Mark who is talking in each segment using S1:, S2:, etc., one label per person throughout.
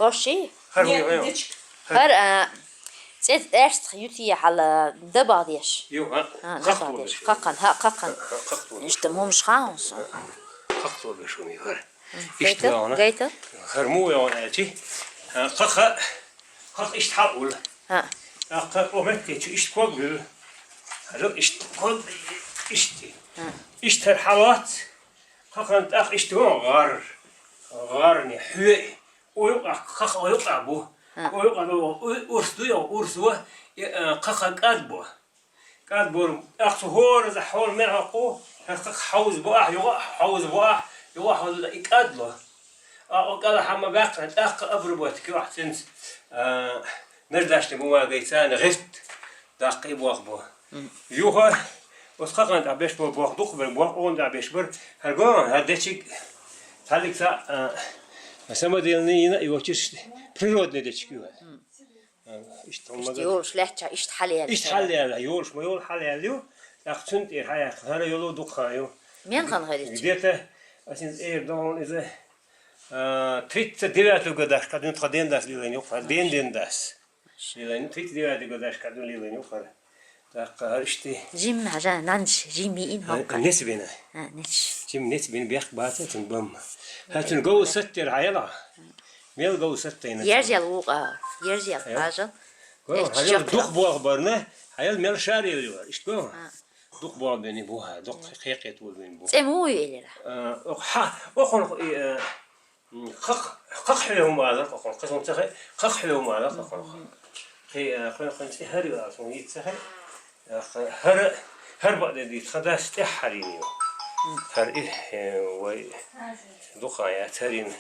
S1: Hoşçi.
S2: Her
S1: Set erst yuti على دباديش.
S2: Yok ha.
S1: دباديش. قاقن ها قاقن. İşte mumş خاص.
S2: Kalktı şunu var. İşte ona.
S1: Gayta.
S2: Hermu ya ona çi. Kalk işte haul.
S1: Ha.
S2: Kalk o mekke çi işte koydu. Halo işte koydu işte. İşte halat. Kalk tak işte o var ne hüye. O yok kalk o yok bu. O yok bu ursu ya ursu. Kalk bu. قاد بور أخصهور إذا حول مرهقو حوز بواح يوح حوز بواح يوح يقادله قال حما باقي أخ أبربوت كي واحد سنس نرداش نبوا قيسان غفت داقي بواق بو يوها وسقطنا تعبيش بواق دوق بالبواق أون تعبيش بر هرجون هديشك تالك سا سما ديالني يوتشش بريود نديشك يوه
S1: İşte yolş lehçe işte haliyel.
S2: İşte haliyel yolş mu yol haliyel diyor. Yakçın hayat her yolu dukayo.
S1: Men kan hayret.
S2: Где-то asins Erdoğan ise 39 годах, когда он ходил das лилен yok var. Den das. Лилен 39 годах, когда он лилен yok var. Так işte.
S1: Jim haja nanç jimi in hakka.
S2: Nesi beni?
S1: Ha neç.
S2: Jim nesi beni bir bahsettin bam. Hatun go sattir hayala. Mel go sattin.
S1: Yerjel uqa. Yerjel hajal.
S2: Hayal duk bu akbarına. Hayal mel şari diyor. İşte bu. Duk bu beni bu ha. Duk hakikat bu beni bu.
S1: Semu yeler.
S2: Ha. Oxon قق حلوهم هذا قق قسم تخي قق حلوهم هذا قق خي خي هري أصلا يتسخر هر بعد دي خداش تحرينيو هر وي دقايا ترين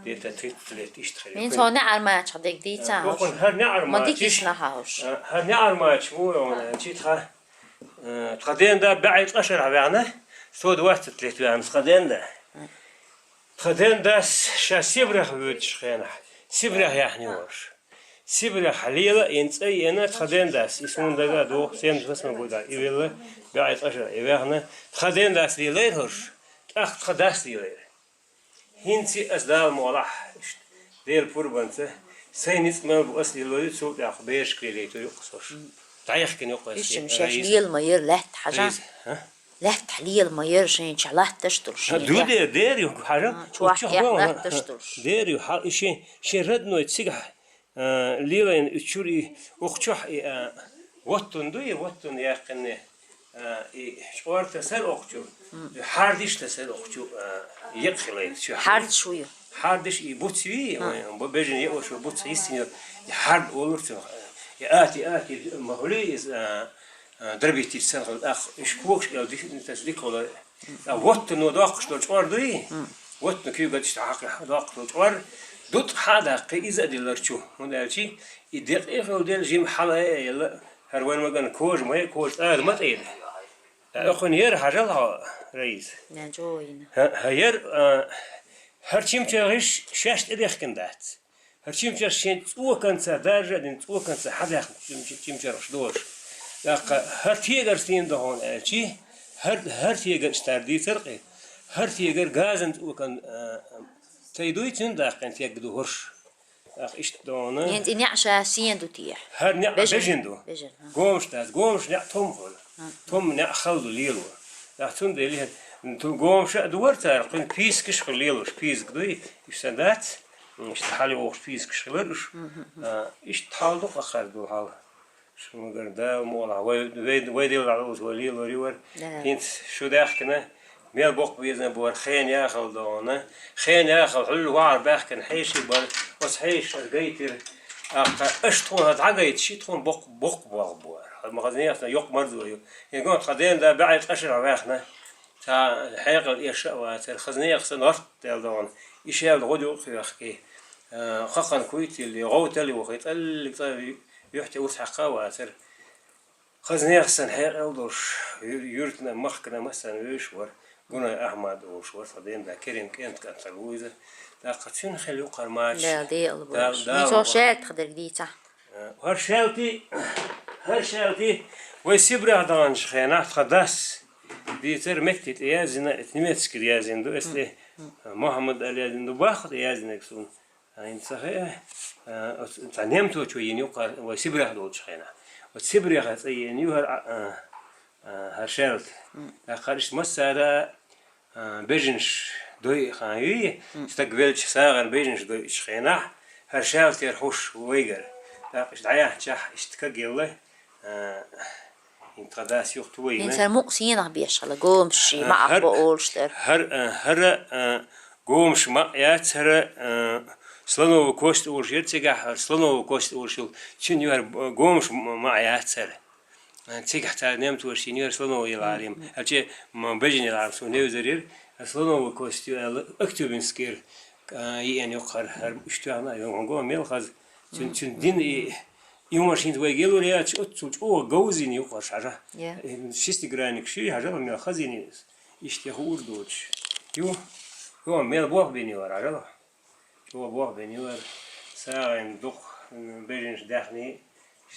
S2: دي تتلت يشتغل
S1: من صانع عرما چدك دي تاوش
S2: هر نعر ما
S1: ديكش نهاوش
S2: هر نعر ما مو شي تخدين ده بعد أشهر عبانا سود وقت تلت يعني تخدين ده خدين داس شا سبرخ بيوتش خيانة سبرخ يعني ورش سبرخ حليلة ينتأي أنا خدين داس اسمون دقا دو سيم اسمه بودا إيوه بعد أشهر إيوه خدين داس ليلة هرش أخت خداس ليلة هنتي أصدار مولح دير بوربانته سينيس ما بأصل ليلة سوق أخبيش كليتو يقصش تعيش كن يقصش
S1: إيش مش ليل ما يرلت حاجة لا تحليل ما يرشين شلاه تشترش
S2: دو دير يو حاجة
S1: شو لا تشترش
S2: دير يو حال شيء ردنو يتسيح ليلين تشوري وقتش وطن دوي وطن يقنه شوار تسر وقتشو حاردش تسر وقتشو يقخلي شو
S1: حارد شوية
S2: حاردش يبوتسي بيجن يوشو بوتس يسينير حارد أولورتو يأتي مهوليز دربيتي السنة الأخ إيش كوكش أو تصديق ولا وقت إنه داقش للجوار دوي وقت كيو قد يستحق داق للجوار دوت حدا قيزة دلرشوا هذا الشيء يدق إيه ودل جيم حلا يلا هروان ما كان كوج ما كوج ما تقيل أخون ير حاجة رئيس
S1: نجوين
S2: هير هرشيم تغش شاشت إليخ كندات هرشيم تغشين توكن سدرجة دين توكن سحدا هرشيم تغش دوش هر تيجر سين دهون أشي هر تيجر استردي سرقة هر تيجر غازن وكان تيدوي تندق تيجر دهورش إيش دهونه
S1: يعني إني عشان سين دو تيح
S2: هر نع بجندو
S1: بجن
S2: قومش نع توم نع خلو ليلو تون دليه تو قومش دور تارقين بيس كش خليلوش بيس قدوي يسندات إيش تحالي وش بيس كش خليلوش إيش تحالدو آخر دو حال شو مقدر مولا ويدي العروس ولي لوريور هنت شو داخلنا ميل بوق بيزن بور خين ياخل دونا خين ياخل حلو وعر باخكن حيشي بور بس حيش الجيتر اشتون هاد عقيت شي تون بوق بور المغازنية يوق مرزو يقول خدين ده بعد أشهر باخنا تا الحقيقة الإشاء والخزنية خسن غرت دونا إشياء الغدو خيخي خقن كويتي اللي غوت اللي وخيت اللي طيب يحتي وثقة واتر خزني أحسن حير أولوش يرتنا مخكنا مثلا ويشور قلنا أحمد وشور صدين دا كريم كانت تلويزة دا قتشون خليو قرماش
S1: لا دي البوش ميتو شات خدر ديتا
S2: هرشالتي ويسيبرا دانش خيانات خداس ديتر مكتت إيازنا اتنميتسكر يازين دو اسلي محمد علي يازين دو باخد يازين اكسون انت صحيح تعلمت شو ينيوقع وسبريح دول شخينا وسبريح ينيو هرشلت خارج مسارة بيجنش دوي خايي استقبلت ساغن بيجنش دوي شخينا هرشلت يرحوش ويجر لاقش دعيا شح اشتكجله انتقداس يختوي
S1: إنسان مقصينا بيشغل قومش مع بقولشتر
S2: هر قومش ما ياتر سلانو كوست أورشيل تيجا سلانو كوست أورشيل شنو هر قومش ما ياتر تيجا حتى نمت ورشينير سلانو يلعلم هالشيء ما بيجي يلعب سو نيوزرير سلانو كوست أكتب سكير يعني يقهر هر اشتغلنا يوم قوم ميل خز شن دين يوم شين تواجهلو ريا أو جوزين يقهر شجرة شيست جرانك شيء حاجة من خزيني يشتهور دوتش يوم ميل بوق بينيور عجلة هو بوق بينيور ساعة دق بيجنش داخني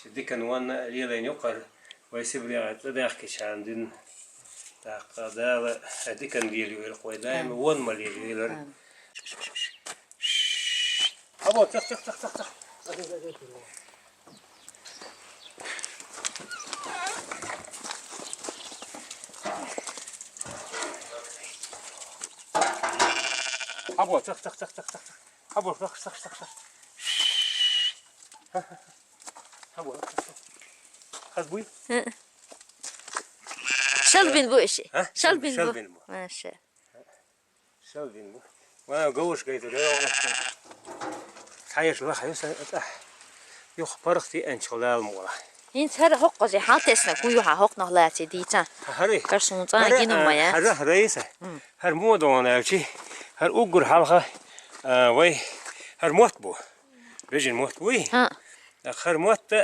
S2: دكان وانا ليلين يقر ويسيب لي تداخكش عندن تقدال دكان ليلي القوي دائما وان ما ليلي أبو تخ أبو تخ أبو تخ أبو خذ بوي
S1: شلبين بو إشي شلبين بو ماشي
S2: شلبين بو وانا قوش قيتو ده حيش الله حيوس يخ برختي أن شغلال مولا
S1: إنت هر حق زي حال تسنا كويو حق نهلاتي ديتا
S2: هري
S1: كرسون تانا جينو مايا
S2: هر رئيسة هر مودون أوشي هر أوجر حلقة وي هر موت بو بيجي موت بوي هر موت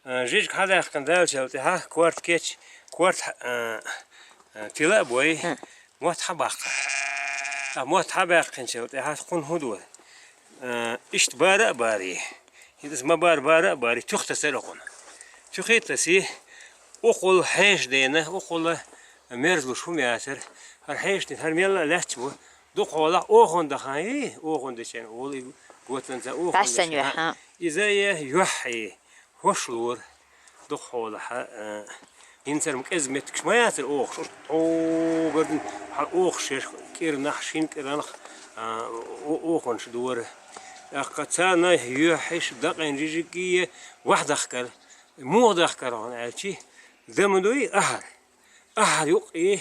S2: جيج هذا كندال شلتي ها كوارت كيتش كوارت تلا بوي موت حباق موت حباق شلتي ها تكون هدوء إشت بارا باري هذا ما بارا باري تختصر أقول تخيتسي أقول حيش دينا أقول مرزل شو مياسر هر حيش هر ميلا لاتشو دقولا أوخون دخاي أوخون دشين أولي قوتن تا أوخون
S1: بحسن يوحى
S2: إذا يوحي وشلور دقولا إنسان مكزمت كش ما ياسر أوخ أو قدن أوخ شير كير نحشين كيرانخ أوخون شدور أقتانا يوحيش دقين جيجيكية واحد أخكر مو أخكر هون عالشي دمدوي أحد يقي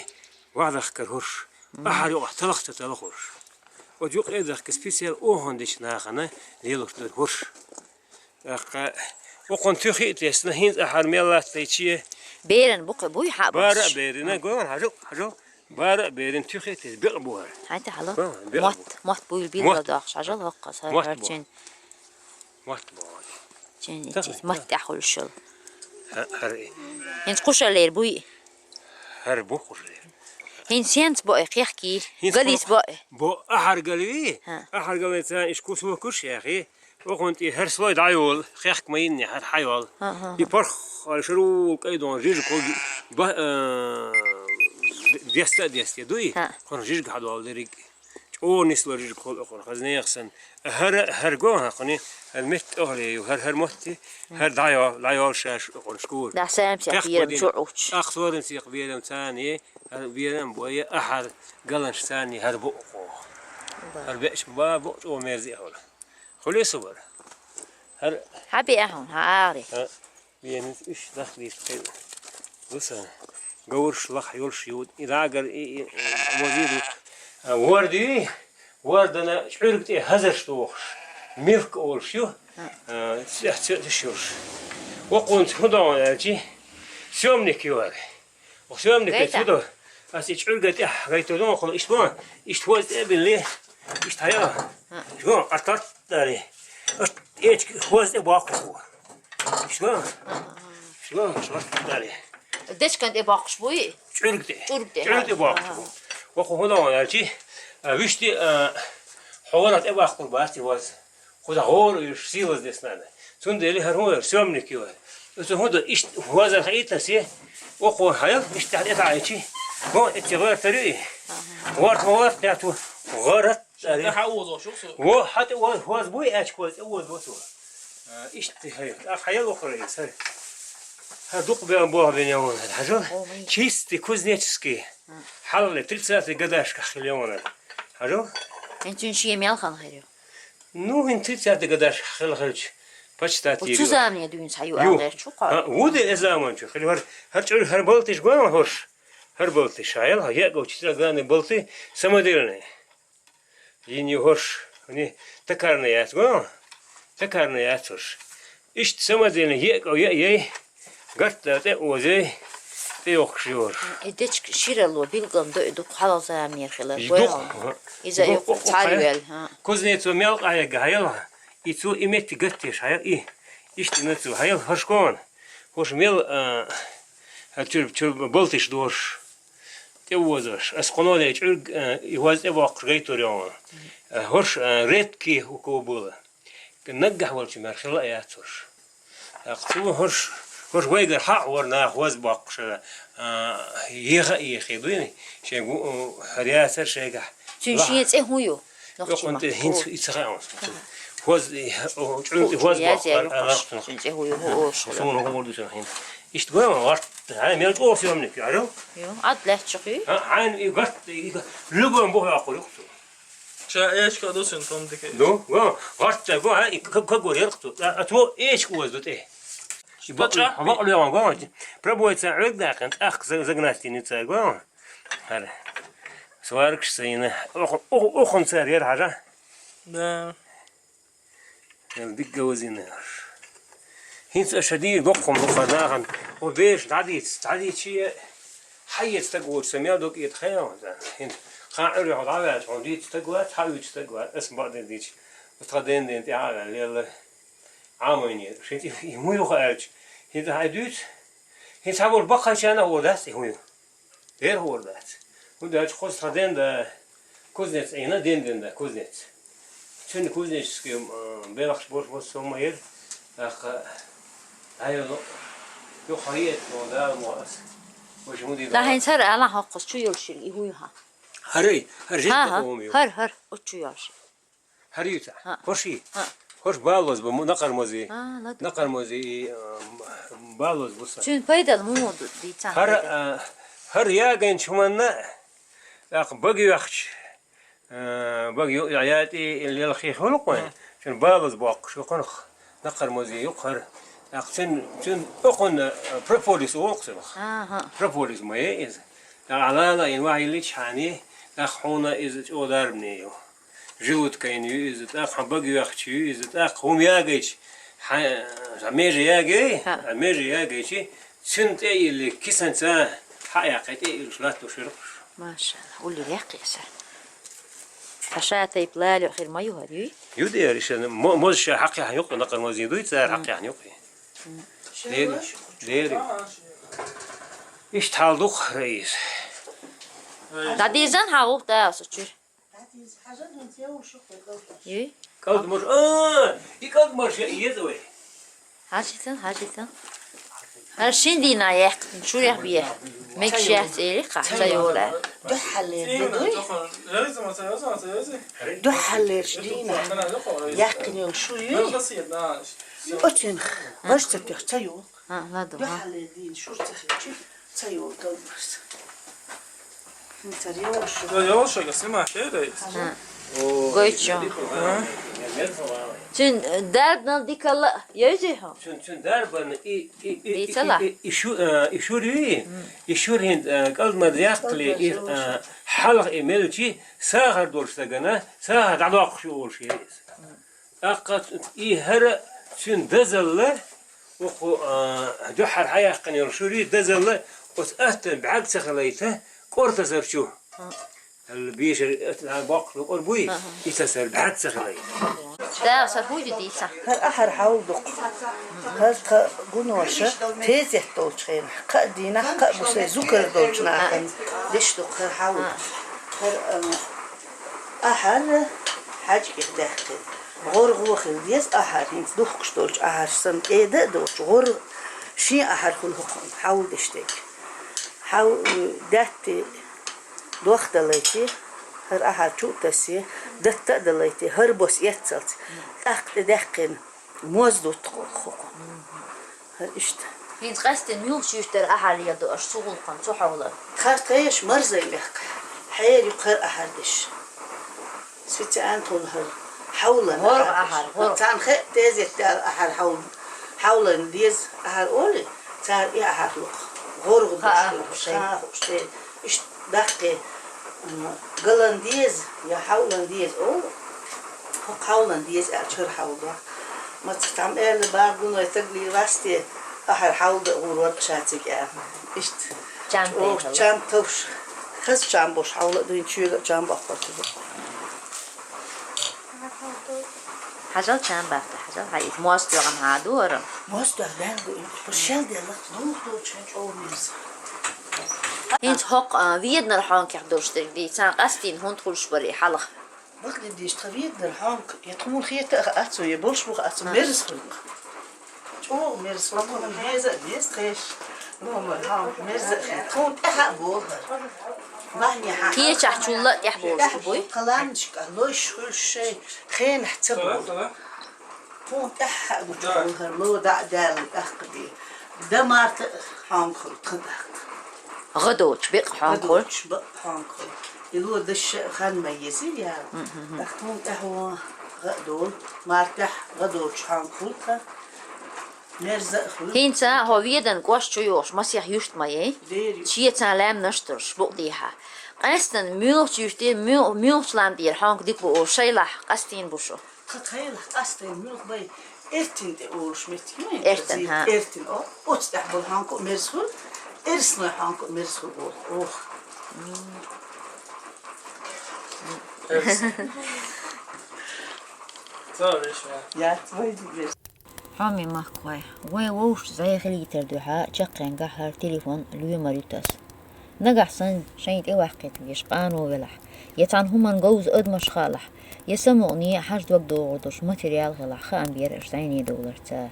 S2: واحد أخكر هرش أحد يقع تلخش وجوق إذا كسبيسيال أوهن ديش ناخنا ليلوش در هرش وقن تخي تيسنا هين أحد ميلا تيجي
S1: بيرن بوي حق
S2: بارا بيرنا قوان حاجو بارا بيرن تخي تيس بيقبوها
S1: هايتا حلو موت بوي البيل داخش عجل هقص هرچين
S2: موت بوي
S1: چين موت أحول الشل
S2: هر
S1: انت قشر لير بوي
S2: هر بو قشر
S1: هين سينت بقى يحكي قليس بقى
S2: بو أحر قلبي أحر قلبي تان إيش كوسو كوش يا أخي وكنت هر سلايد عيول خيخك ما يني هر حيوال يبرخ على شروق أيضا جيج كل ديست دوي كون جيج حدو على دريق أو نسل جيج كل أخر خزني يخسن هر جوها خني المت أهلي وهر متي هر دعيال شاش أخر شكور
S1: ده سام سيقبير بشوعوش
S2: أخصورن سيقبير ثاني بيرن بويا أحد قلنش ثاني هر بقو هر بيش بابو أو ميرزي أولا خلي صبر هر
S1: حبي أهون عارف
S2: بينت إيش دخلي خير بس جورش لح يولش يود إذا أجر مزيد وردنا شعرت هزر توخش ملك أول شو تشوش وقنت هذا أجي سومنك يوار وسومنك تودو أسيشعر قد غيتودون خل إشتوان إشتواز ابن ليه إشتهيا شو أطرت داري إيش هواز أباقو شو داري
S1: قديش كنت أباقش بوي
S2: شعرت أباقو وقو هذا أجي ويشتي حوارات أباقو باتي واز خدا هور يشيلز دسنانه سندلي هرهور سومنك يوار هذا إيش هواز الخيط سيه وقو هاي اشتهت عايشي هو اتغير طريقي ورت ناتو غرت تاري
S3: حاوض شو صو
S2: هو حتى هو بوي اش كويس هو بوتو اشتي هي خيال اخرى سر هدوق بين بوها بين يوم هذا чистый кузнечский حلل 30 قداش خليون هذا
S1: Entin şey miyal kan hayır.
S2: ну ин 30 قداش خلخلج почтать
S1: Bu tuzamniye düğün sayıyor
S2: Yok.
S1: ağır çok ağır.
S2: Bu da zaman çok. Her baltış gwan hoş. Her baltış ayal ha ya goçtra gane baltı samodelne. Yeni hoş. Hani takarna yat gwan. Takarna yat hoş. İşte samodelne ya gatta te oze te yokşuyor.
S1: Edeç şirelo bilgam da eduk halal sayamniye khilar. İza yok talvel ha.
S2: Kuznetso melk ayak hayal. İçu imet gattiş hayal i. İşte nasıl hayal hoşkon. Hoş mel çür baltış doş. Te ozoş. Asqonole çür yvaz evaq gaytoriyon. Hoş redki hukubula. Nagah walç marxila ayatır. Aqtu hoş hoş waygar ha warna khwaz baqş. Yıxa duyni. Şey bu hariyasar şeyga.
S1: Tün şiyet huyu.
S2: Yok ente hins içağa. Hoş hoş baq.
S1: Tün huyu hoş.
S2: Sonra oldu sen. İşte bu ama var. Ha mel ofyom ne ki alo.
S1: Yok adla çıkıyor.
S2: Ha aynı gat lübün bu aqul yoktu.
S3: ايش كادو سنتم ديك
S2: Do, gart bu ha kagor yoktu. Atmo eş kozdu te.
S3: Bacca?
S2: Hava oluyor gwan. Пробуется рыгдакан. Ах, загнастиница gwan. Hala. Svark sayını. Oxun ser yer haja.
S3: ده
S2: Geldik gavazine. Hins شديد ضخم ضخناهم وبيش تعدي شيء حي تستقوى سميا دوك يتخيل هند خاعر يحط على عندي تستقوى حي تستقوى اسم بعد ديش وتقدين دين تعالى ليلا عاميني شنتي مو يخرج هند هاي دوت هند حاول بقى شان هو ده هو غير هو ده وده خص تقدين ده كوزنت اينا دين ده كوزنت شنو كوزنت سكيم بيرخش بوش سومير اخ ايوه يو خريط وده مؤس وش مودي
S1: La hensar ala haqqos şu yolşil huyu ha.
S2: هري هرجيت
S1: Ha
S2: قومي
S1: har o şu yolşil.
S2: هريتا
S1: ها.
S2: خوشي
S1: ها.
S2: خوش بالوز نقر موزي
S1: Ha la.
S2: نقر موزي بالوز بص
S1: Tün paydalı mu oldu diysen.
S2: هر ياغن شمنا اق بغي وخش بغي عياتي اللي الخي خلقوا شن بالوز باق شو قنخ نقر موزي يقهر اق شن اقن بروبوليس وقسمخ
S1: Ha ha.
S2: بروبوليس ما يز على لا ينوع اللي شحاني اخونا از اودارنيو جوت كاين يز اخ بغي وخش يز اخ هم ياغيش ميجي ياغي ميجي ياغيشي شنت اللي كيسنتا حقيقتي الشلات وشرق
S1: Maşallah. Ulli yaqyasa. Aşağı tayıplar خير ما يهري.
S2: يودي يا ريش موز حقي حيوق نقر موزين دويت صار حقي حيوق ديري ايش تحالدوخ رئيس
S1: Da diyeceksin ha o da suçur. Yi.
S2: قلت مش يقلت مش يزوي
S1: Hacıtan. Her şimdi na yaktın şuraya bir yer. Mekşiyat eli kahta yola.
S4: دحلير بدوي
S3: لازم لازم
S4: دحلير شدينا يحكي شو يو
S3: قصير ناش
S4: أتين باش تبيخ تيو
S1: Ha anladım ha.
S4: دحلير دين شو تخيل تيو قلبس انت ريو شو
S3: يا شو قصير ما حكيت
S1: Koyacağım. Tün derdden dikala yazıyor ha.
S2: شن دربن
S1: بيطلع.
S2: يشوري يشورين قلب ما يقلي حلق إيميلتي ساهر دورشتغنا ساهر علاق شو شيء أقط هر شن دزل وخو جحر حياق يرشوري دزل وتأتن بعد سخليته كورت زرشو البيش باقي قربوي يتسر بعد سخليته
S1: Da sarhuyu diysen.
S4: هر أحر حوضق هر قنوشة تيزي دولشين قدينا قبوسي زكر دولشنا أخن دشتق هر حوض هر أحر حاج إخداخل غور غوخل ديز أحر هنس دوخش دولش أحر سم إيدا دولش غور شي أحر كل حكم حوض دشتك حوض داتي دوخ دلتي هر أحد شو تسي دت دليتي هربوس يتصلت أخت دقن موزدو تخو هر إشت
S1: Hint qastin miyuqchiyushtar ahal yadu ashsuqulqan sohawla.
S4: خارتيش مرزي بيك حير يقر أحدش سويت أنتون هر حولا
S1: غرب أحد غرب
S4: تان خ تيزي تال أحد حولا ديز أحد أولي تان إيه أحد لق غرب شيء إيش دقة قلن ديز يا حولا ديز أول حولا ديز أشهر حولا ما تستعمل بعضنا يتقلي راستي أحد حولا غرب شاتك إيش
S1: Jambe.
S4: Jam tosh. Has jam bosh hawla doin chuga jam bakatı.
S1: Hajal jambafta hajal hay muastigan hadur.
S4: Most da ben bu shell de la do change olmuyor.
S1: Hint hoq viednar hank yaxdurshtir di san qastin hund khulshbari halq.
S4: Bak de diş tabiat der hank yatmun khiyata atso ye bosh bu atso mers khulq. Çok mers bakon heza diz khesh. Normal hank mers khun aha bol. Bahni ha.
S1: Kiye chahchulla yahbosh boy.
S4: Qalanchik losh khul shay khin htsabo.
S3: تمام
S4: هون تحق بتقولها لو دع دال أخدي دمرت حانكل تخدع
S1: Ghadoch biq hankul.
S4: بق حانكل يلو دش خان ميزي يا تخون تهو غدول مرتح غدول حانكل مرزق خل
S1: Hinta ho viedan gwash chuyosh masih yusht maye.
S4: ديري
S1: Chietsan lam nashtur shbuqdiha. Qastin miyuqchiyushtir miyuqchlan dir hank dikbu o shaylah qastin bushu.
S4: تخيل أصلا ملك باي إرتين تقولش متين
S1: إرتين، ها.
S4: إرتين وتستحبل حانكل مرزق إرسنا حانكل مرزق أوه
S3: صار ايش
S4: يا تبغي
S1: Hami mahkvay. Way wosh zay khiliter duha chaqan gahar telefon luy maritas. Nagahsan shayt iwaqit yishqano velah. Yatan human goes od mashkhalah. يسمعني حاج وقت دوغدوش ماتريال غلا خان بير اشتايني دولرتا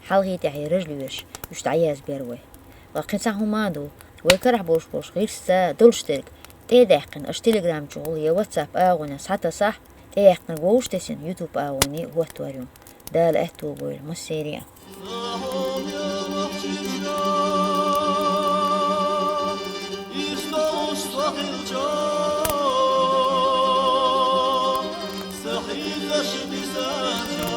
S1: حلغي تحي رجلوش يشتعياز بيروي وقتا همادو ويكرح بوش غير ستا دولشترك تيدحقن اش تليجرام شغل واتساب اغونس حتى صح تيدحقن غوش تسن يوتيوب اغوني هو التوريون دال اهتو بويل مسيريا
S5: صحيح شبيزان